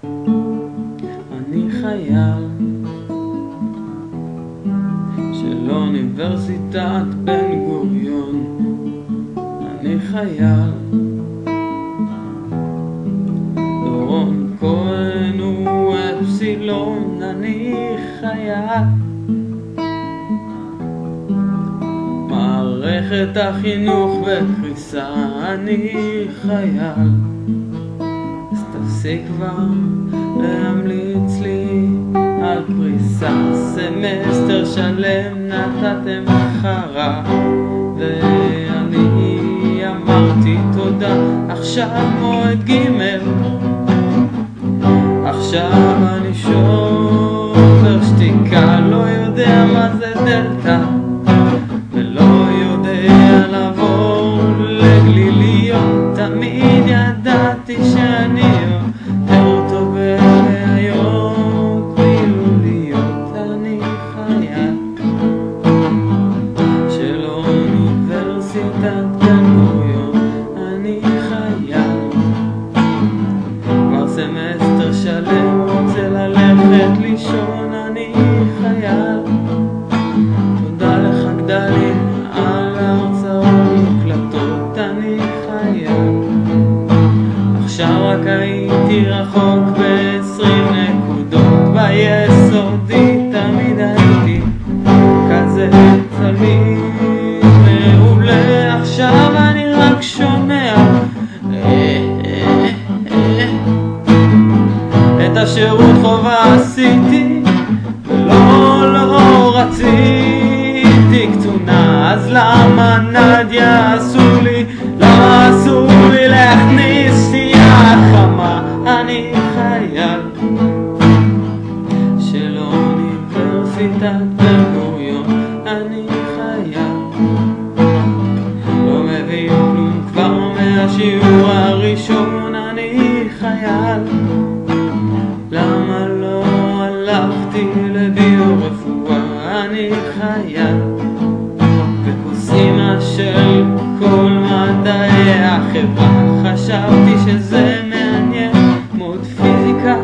אני חייל של אוניברסיטת בן גוריון. אני חייל, דורון כהן הוא אפסילון. אני חייל, מערכת החינוך בקריסה. אני חייל, אז תפסיק כבר להמליץ לי על פריסה. סמסטר שלם נתתם חרה ואני אמרתי תודה. עכשיו מועד ג', עכשיו אני שובר שתיקה. לא יודע מה זה דלתא ולא יודע לעבור לגליליות. תמיד ידעתי שאני יותר טוב בבעיות מילוליות. אני חייל של אוניברסיטת בן גוריון. אני חייל, כבר סמסטר שלם רוצה ללכת לישון. אני חייל, תודה לך גדלין על ההרצאות מוקלטות. אני חייל, עכשיו רק הייתי רחוק ב20 נקודות. ביסודי תמיד הייתי כזה תלמיד מעולה. עכשיו אני רק שומע את השירות חובה עשיתי ולא רציתי קטונה. אז למה נדיה עשו לי, למה עשו לי להכניס שתייה חמה? אני חייל של אוניברסיטת בן גוריון. אני חייל, לא מבין כלום כבר מהשיעור הראשון. אני חייל, למה לא הלכתי לביו-רפואה? אני חייל, וכוס אמא של כל מדעי החברה. חשבתי שזה מעניין, מאוד פיזיקה,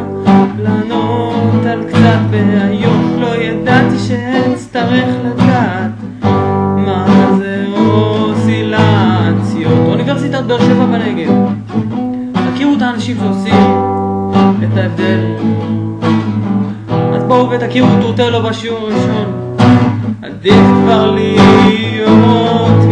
לענות על קצת בעיות. לא ידעתי שאצטרך לדעת מה זה אוסילציות. אוניברסיטת באר שבע בנגב, תכירו את האנשים שעושים את ההבדל. אז בואו ותכירו טורטלו בשיעור הראשון. עדיף כבר להיות